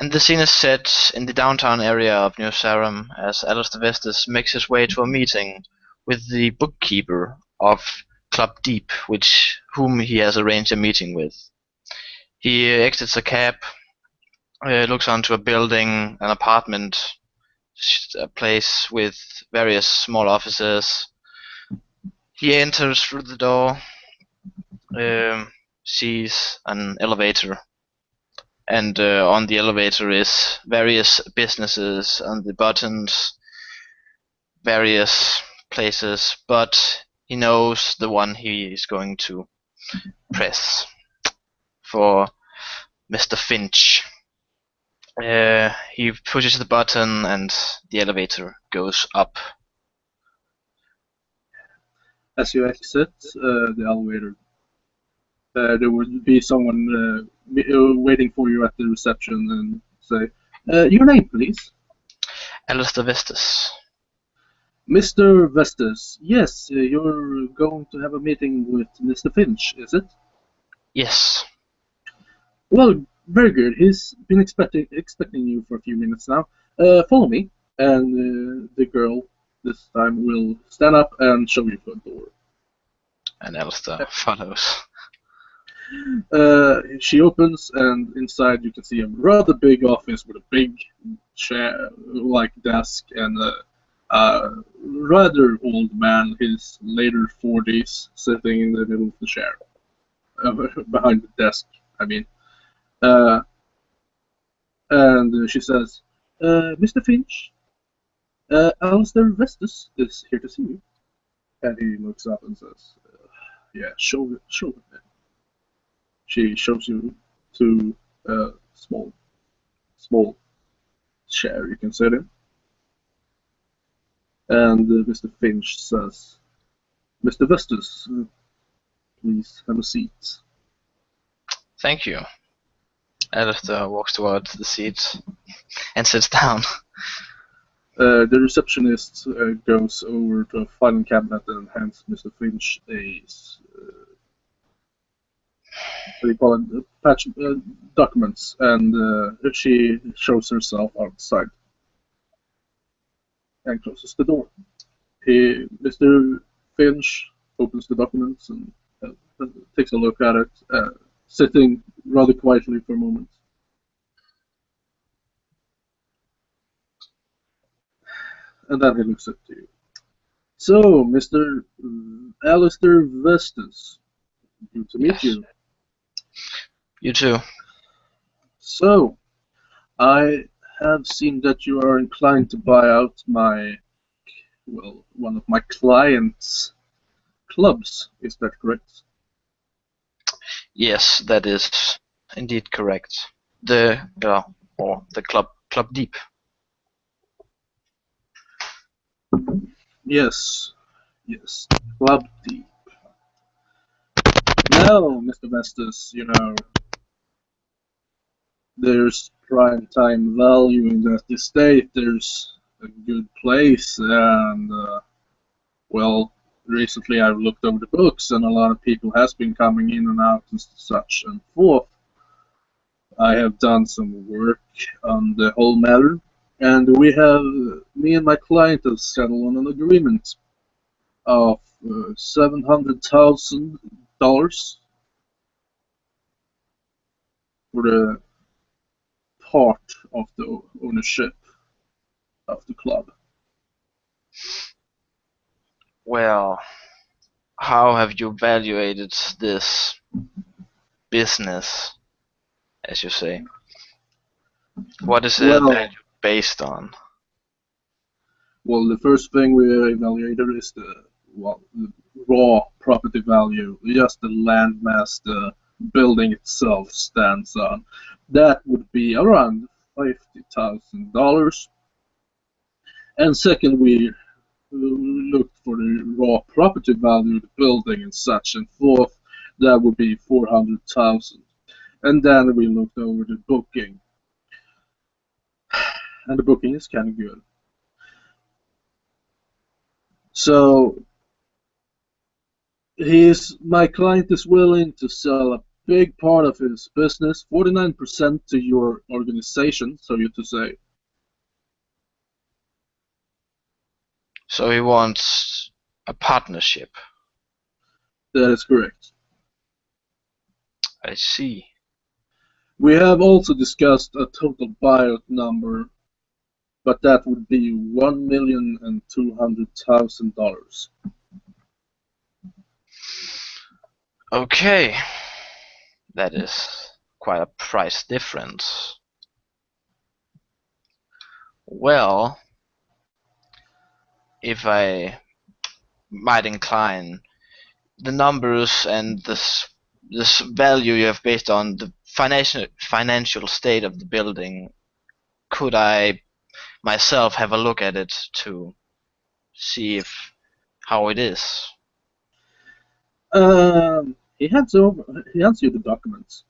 And the scene is set in the downtown area of New Sarum as Alistair Vestas makes his way to a meeting with the bookkeeper of Club Deep, whom he has arranged a meeting with. He exits a cab, looks onto a building, an apartment, a place with various small offices. He enters through the door, sees an elevator, and on the elevator is various businesses on the buttons, various places, but he knows the one he is going to press for Mr. Finch. He pushes the button and the elevator goes up. As you exit the elevator, there would be someone waiting for you at the reception and say, your name, please? Alistair Vestas. Mr. Vestas, yes, you're going to have a meeting with Mr. Finch, is it? Yes. Well, very good. He's been expecting you for a few minutes now. Follow me, and the girl this time will stand up and show you the door. And Alistair follows. She opens, and inside you can see a rather big office with a big chair, like desk, and a rather old man, his later 40s, sitting in the middle of the chair, behind the desk, I mean. And she says, Mr. Finch, Alistair Vestas is here to see you. And he looks up and says, yeah, show it. She shows you to a small chair you can sit in. And Mr. Finch says, Mr. Vestas, please have a seat. Thank you. Alistair walks towards the seat and sits down. The receptionist goes over to a filing cabinet and hands Mr. Finch a what do you call it? Patch documents, and she shows herself outside and closes the door. Mr. Finch opens the documents and takes a look at it, sitting rather quietly for a moment. And then he looks up to you. So, Mr. Alistair Vestas, good to meet you. You too. So, I have seen that you are inclined to buy out one of my clients' clubs. Is that correct? Yes, that is indeed correct. The Club Deep. Yes, Club Deep. Now, Mr. Vestas, there's prime time value in that estate. There's a good place, and recently I've looked over the books, and a lot of people has been coming in and out and such and forth. I have done some work on the whole matter, and me and my client have settled on an agreement of $700,000 for the part of the ownership of the club. Well, how have you evaluated this business, as you say? What is it value based on? Well, the first thing we evaluated is the raw property value, just the landmass the building itself stands on. That would be around $50,000. And second, we looked for the raw property value of the building and such and forth. That would be $400,000. And then we looked over the booking. And the booking is kind of good. So my client is willing to sell a big part of his business, 49% to your organization, so you to say. So he wants a partnership. That is correct. I see. We have also discussed a total buyout number, but that would be $1,200,000. Okay, that is quite a price difference. Well, if I might incline, the numbers and this value you have based on the financial state of the building, could I myself have a look at it to see if how it is? He hands you the documents.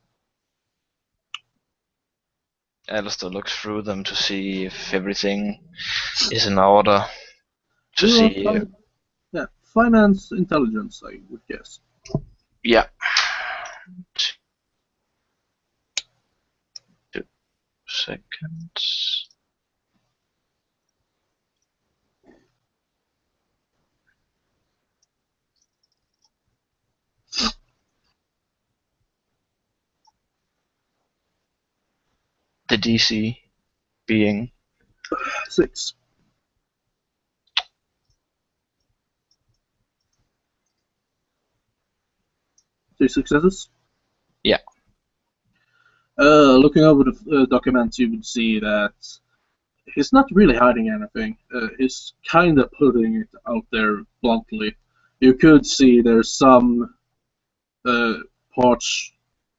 Alistair looks through them to see if everything is in order. To You are see, yeah, finance intelligence, I would guess. yeah. 2 seconds. The DC being 6. 3 successes. yeah. Looking over the documents, you would see that he's not really hiding anything. He's kind of putting it out there bluntly. You could see there's some uh, parts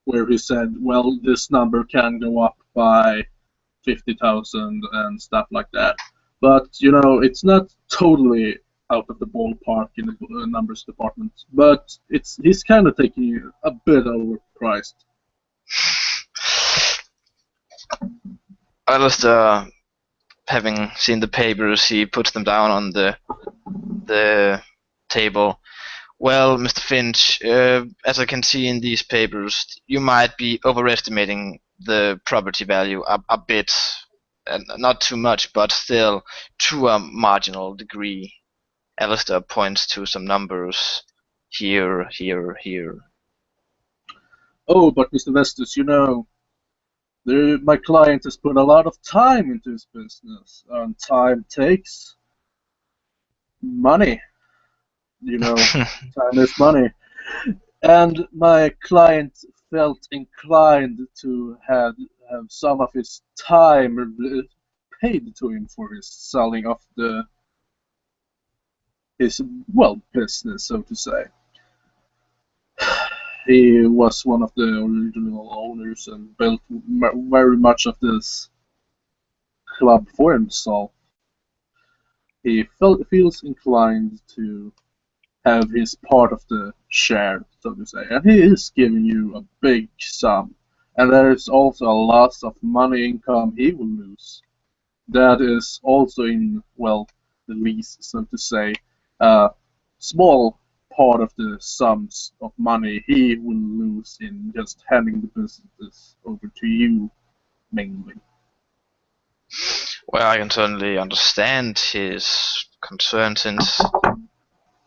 where he said, well, this number can go up by 50,000 and stuff like that. But, it's not totally out of the ballpark in the numbers department. But he's kind of taking it a bit overpriced. Alistair, having seen the papers, he puts them down on the table. Well, Mr. Finch, as I can see in these papers, you might be overestimating the property value a bit, and not too much, but still to a marginal degree. Alistair points to some numbers here, here, here. Oh, but Mr. Vestus, my client has put a lot of time into his business, and time takes money. Time is money. And my client felt inclined to have some of his time paid to him for his selling of his business, so to say. He was one of the original owners and built very much of this club for himself. He feels inclined to have his part of the share, so to say, and he is giving you a big sum. And there is also a lot of money income he will lose. That is also in, the lease, so to say, a small part of the sums of money he will lose in just handing the business over to you, mainly. Well, I can certainly understand his concern since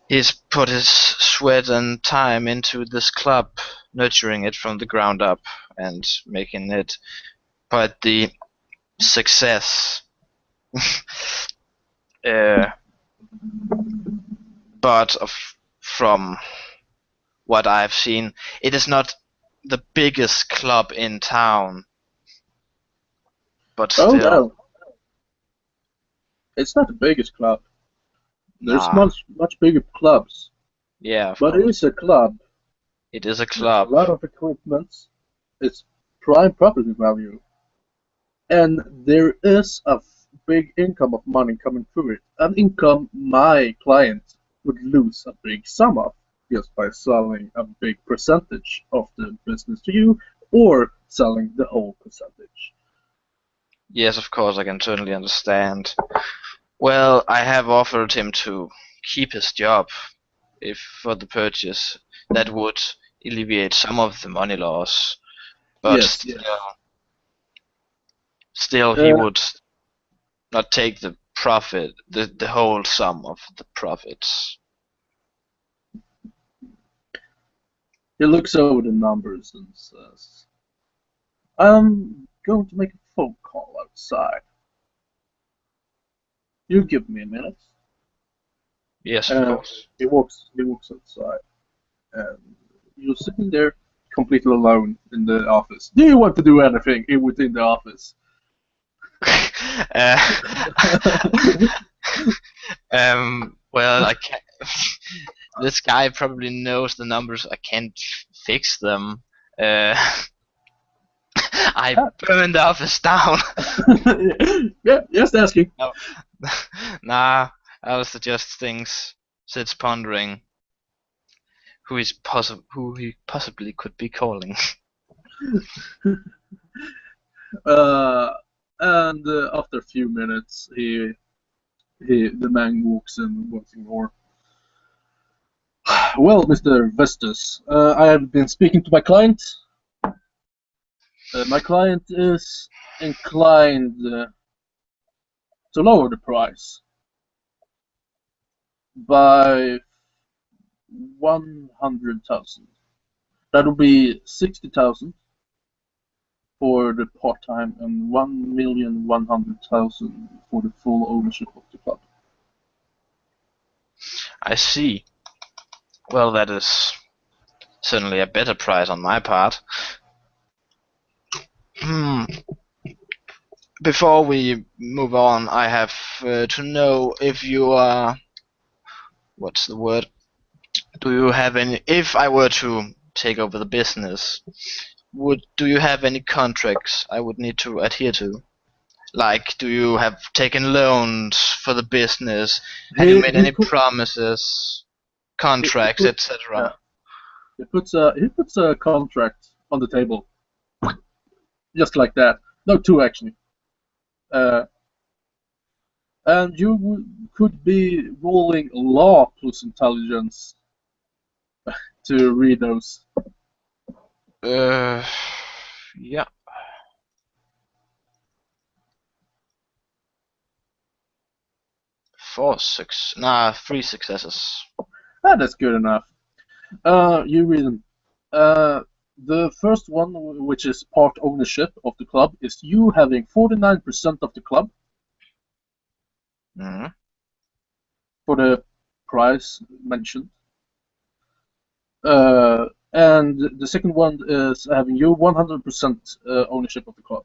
he's put his sweat and time into this club, nurturing it from the ground up and making it quite the success. But from what I've seen, it is not the biggest club in town. But still. Oh, no. It's not the biggest club. There's much bigger clubs. Yeah, but course. It is a club. It is a club. A lot of equipment. It's prime property value. And there is a big income of money coming through it. An income my client would lose a big sum of just by selling a big percentage of the business to you or selling the whole percentage. Yes, of course, I can certainly understand. Well, I have offered him to keep his job if for the purchase. That would alleviate some of the money loss, but Yes, yes. still he would not take the profit, the whole sum of the profits. He looks over the numbers and says, I'm going to make a phone call outside. You give me a minute. Yes, of course. He walks outside, and you're sitting there completely alone in the office. Do you want to do anything within the office? Well, I can't. This guy probably knows the numbers. I can't fix them. I burned the office down. Yeah, just asking. No. Nah, I was just things. Sits pondering who he possibly could be calling. And after a few minutes, the man walks in once more. Well, Mr. Vestus, I have been speaking to my client. My client is inclined to lower the price by 100,000. That will be 60,000 for the part-time and 1,100,000 for the full ownership of the club. I see. Well, that is certainly a better price on my part. Before we move on, I have to know if you are. What's the word? Do you have any? If I were to take over the business, do you have any contracts I would need to adhere to? Like, do you have taken loans for the business? Have you made any promises, contracts, etc.? He puts a contract on the table, just like that. No, two actually. And you could be rolling law plus intelligence to read those. Yeah. 3 successes. That's good enough. You read them. The first one, which is part ownership of the club, is you having 49% of the club. Mm-hmm. For the price mentioned. And the second one is having you 100% ownership of the club.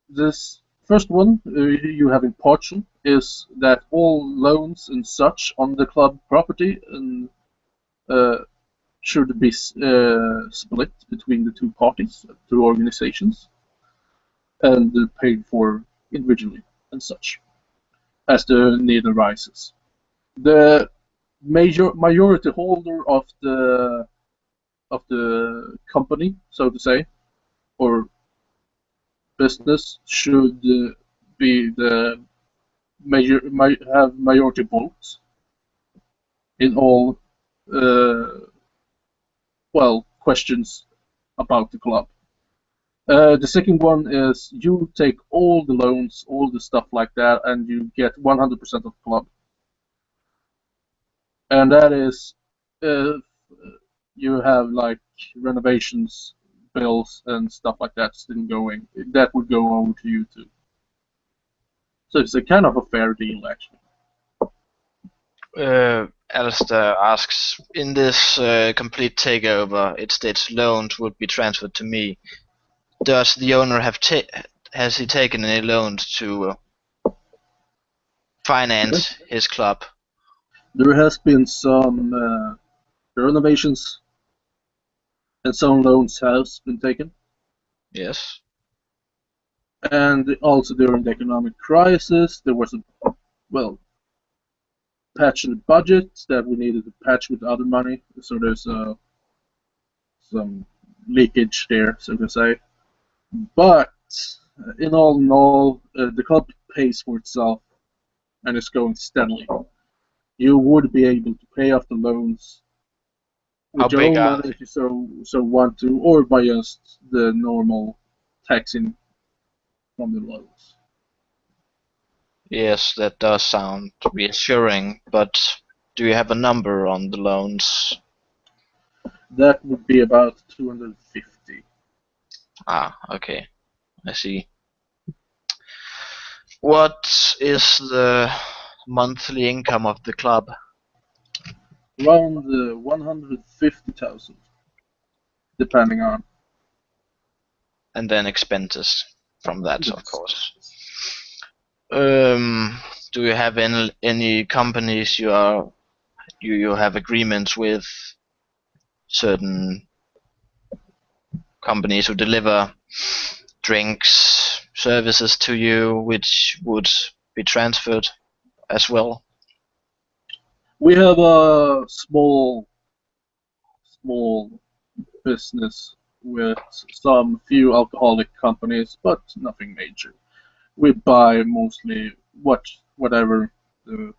This first one, you having partial, is that all loans and such on the club property and should be split between the two parties, two organizations, and paid for individually and such, as the need arises. The majority holder of the company, so to say, or business, should be the have majority votes in all questions about the club. The second one is you take all the loans, all the stuff like that, and you get 100% of the club. And that is you have like renovations, bills, and stuff like that still going. That would go over to you too. So it's a kind of a fair deal, actually. Alistair asks, in this complete takeover, it states loans would be transferred to me. Does the owner has he taken any loans to finance his club? There has been some renovations and some loans have been taken. Yes. And also during the economic crisis, there was a patch in the budget that we needed to patch with other money. So there's some leakage there, so to say. But in all, the club pays for itself and it's going steadily. You would be able to pay off the loans How with your big own are money if you so want to, or by just the normal taxing from the loans. they? Yes, that does sound reassuring, but do you have a number on the loans? That would be about 250. Ah, okay, I see. What is the monthly income of the club? Around 150,000, depending on. And then expenses from that, of Yes. course. Um, do you have any companies you have agreements with certain companies who deliver drinks, services to you, which would be transferred as well? We have a small business with some few alcoholic companies, but nothing major. We buy mostly whatever the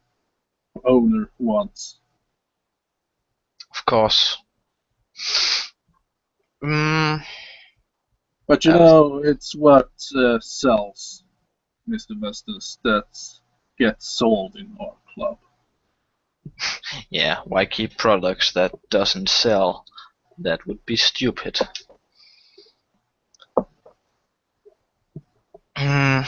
owner wants. Of course. Mm, But else- it's what sells, Mr. Vestas, that gets sold in our club. yeah, why keep products that doesn't sell? That would be stupid. Mm,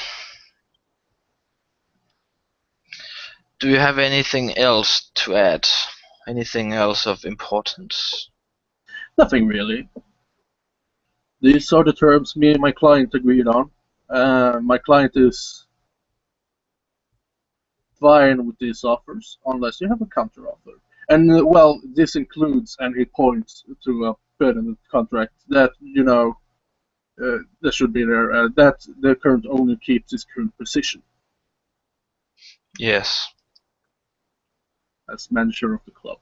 do you have anything else to add? Anything else of importance? Nothing really. These are the terms me and my client agreed on. My client is fine with these offers, unless you have a counter offer. And well, this includes and it points to a bit in the contract that that should be there. That the current owner keeps his current position Yes. as manager of the club.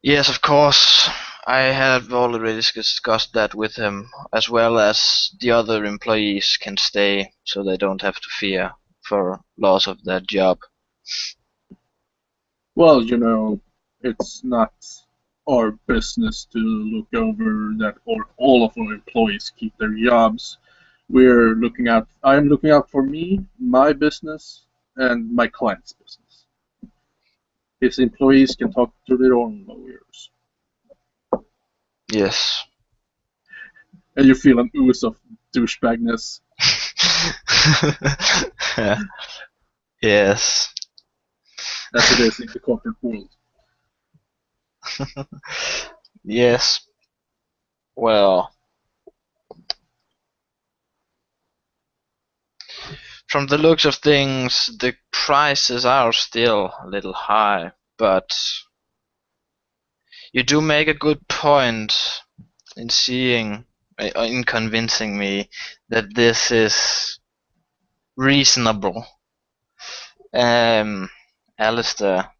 Yes, of course. I have already discussed that with him, as well as the other employees can stay, so they don't have to fear for loss of their job. Well, it's not our business to look over that or all of our employees keep their jobs. I'm looking out for me, my business, and my client's business. His employees can talk to their own lawyers. Yes. And you feel an ooze of douchebagness. Yes. As it is in the corporate world. Yes. Well, from the looks of things, the prices are still a little high, but you do make a good point in in convincing me that this is reasonable. Alistair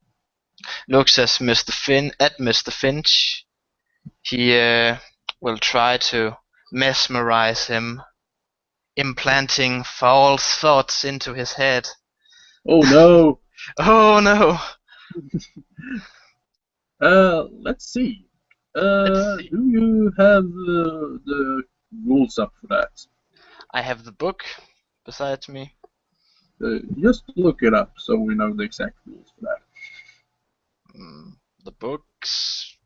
looks at Mr. Finch. He will try to mesmerize him, implanting false thoughts into his head. Oh no! Oh no! Let's see. Let's see. Do you have the rules up for that? I have the book besides me. Just look it up so we know the exact rules for that. The books.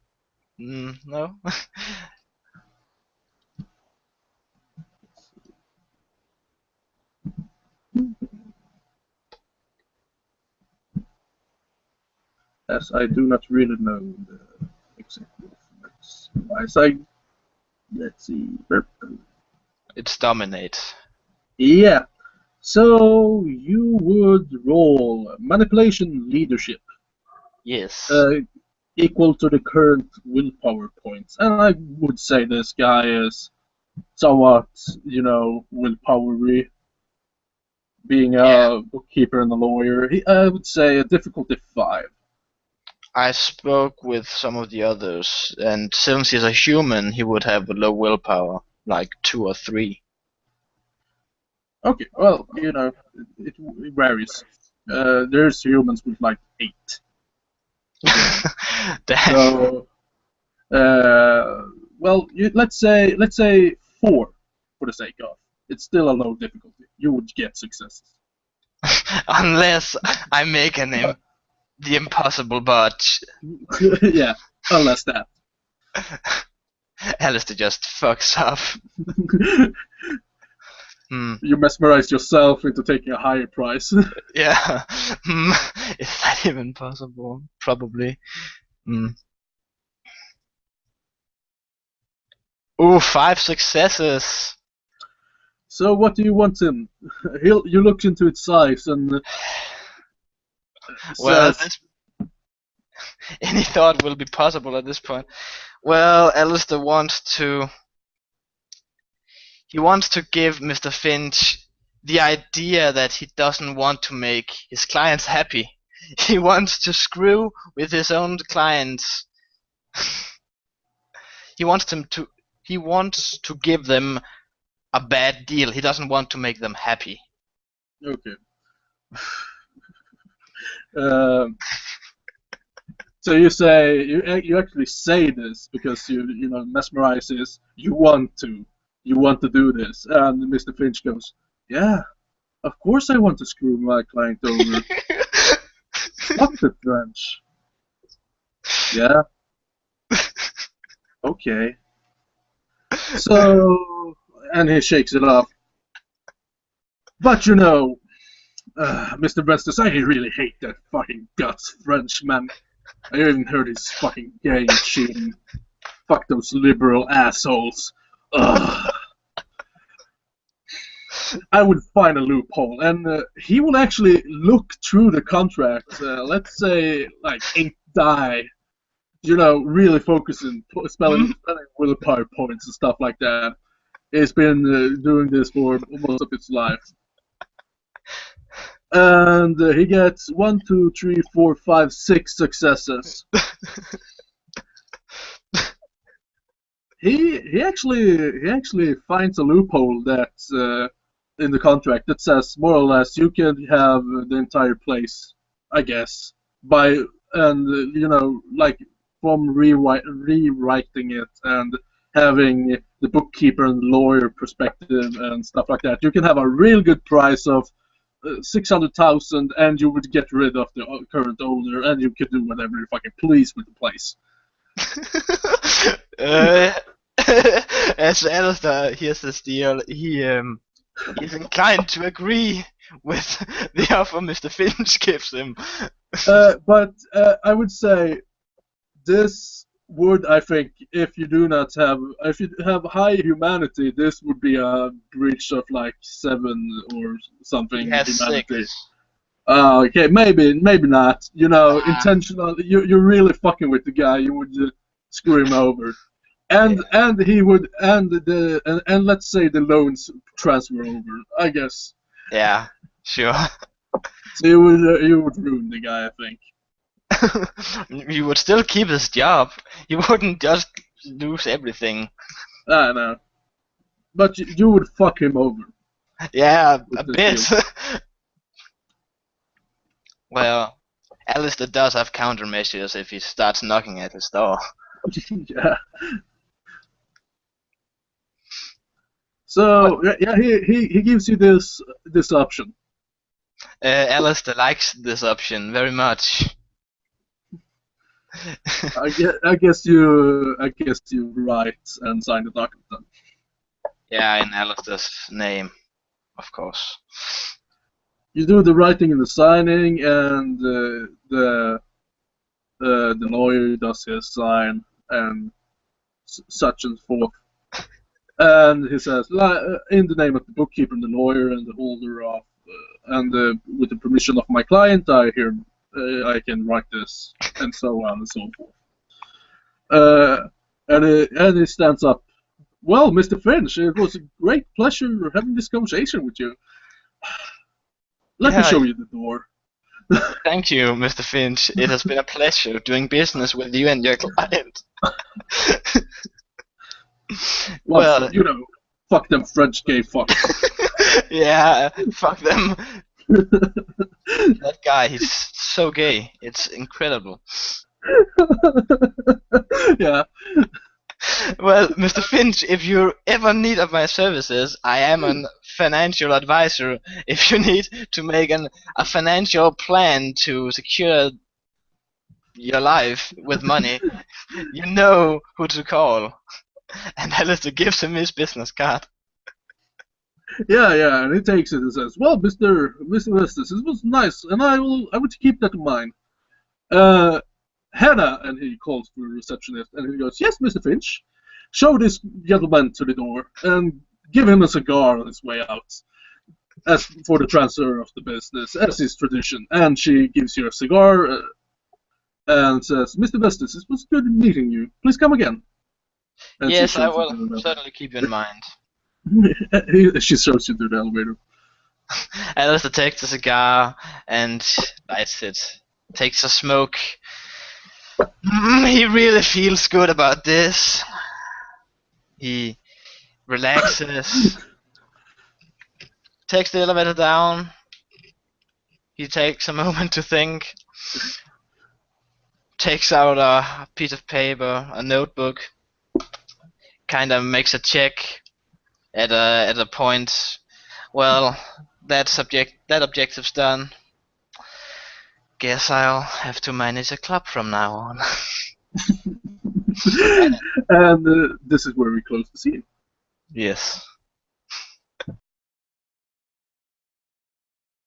No. As I do not really know the exact rules. Let's see. It's dominate. Yeah. So you would roll manipulation leadership, Yes. equal to the current willpower points, and I would say this guy is somewhat, willpowery, being Yeah. a bookkeeper and a lawyer. I would say a difficulty 5. I spoke with some of the others, and since he's a human, he would have a low willpower, like 2 or 3. Okay, well, it varies. There's humans with like 8. Damn. So, well, let's say 4 for the sake of. It's still a low difficulty. You would get successes. Unless I make the impossible botch. Yeah, unless that. Alistair just fucks up. You mesmerize yourself into taking a higher price. Yeah. Is that even possible? Probably. Ooh, 5 successes. So what do you want him? You look into its eyes and Well, says, any thought will be possible at this point. Well, Alistair wants to give Mr. Finch the idea that he doesn't want to make his clients happy. He wants to screw with his own clients. He wants to give them a bad deal. He doesn't want to make them happy. okay. So you actually say this because you know mesmerizes. You want to do this, and Mr. Finch goes, yeah, of course I want to screw my client over. Fuck the French. Yeah. Okay. So, and he shakes it off. But you know, Mr. Bestis, I really hate that fucking guts Frenchman. I even heard he's fucking gay and cheating. Fuck those liberal assholes. Ugh. I would find a loophole, and he will actually look through the contract. Let's say, like, ink dye. You know, really focusing, spelling willpower points and stuff like that. He's been doing this for most of his life. And he gets 1, 2, 3, 4, 5, 6 successes. He actually finds a loophole that's in the contract that says more or less you can have the entire place, I guess, you know, like from rewriting it and having the bookkeeper and lawyer perspective and stuff like that. You can have a real good price of 600,000, and you would get rid of the current owner, and you could do whatever you fucking please with the place. As Alistair hears this deal, he's inclined to agree with the offer Mr. Finch gives him. But I would say this would, I think, if you have high humanity, this would be a breach of like 7 or something. He has humanity. 6. Okay, maybe not. You know, intentional. You're really fucking with the guy. You would screw him over, and he would, and let's say the loans transfer over. I guess. Yeah, sure. So you would ruin the guy, I think. You would still keep his job. You wouldn't just lose everything. I know. But you would fuck him over. Yeah, a bit. Well, Alistair does have countermeasures if he starts knocking at his door. Yeah. So yeah, he gives you this option. Alistair likes this option very much. I guess you write and sign the document then. Yeah, in Alistair's name, of course. You do the writing and the signing, and the lawyer does his sign and such and forth. And he says, in the name of the bookkeeper and the lawyer and the holder of, with the permission of my client, I can write this, and so on and so forth. And he stands up. Well, Mr. Finch, it was a great pleasure having this conversation with you. Let me show you the door. Thank you, Mr. Finch. It has been a pleasure doing business with you and your client. Well, you know, fuck them French gay fucks. Yeah, fuck them. That guy, he's so gay. It's incredible. Yeah. Well, Mr. Finch, if you ever need of my services, I am a financial advisor. If you need to make a financial plan to secure your life with money, you know who to call. And Alistair gives him his business card. Yeah, and he takes it and says, "Well, Mr. Vestas, it was nice, and I would keep that in mind." Hannah, and he calls to the receptionist, and he goes, "Yes, Mr. Finch, show this gentleman to the door, and give him a cigar on his way out, as for the transfer of the business, as is tradition." And she gives you a cigar, and says, "Mr. Vestas, it was good meeting you. Please come again." And Yes, she I shows you will to the certainly keep you in mind. she shows you to the elevator. Alistair takes the cigar and lights it. Takes a smoke. He really feels good about this. He relaxes. Takes the elevator down. He takes a moment to think. Takes out a piece of paper, a notebook. Kind of makes a check at a point. Well, that objective's done. Guess I'll have to manage a club from now on. And this is where we close the scene. Yes.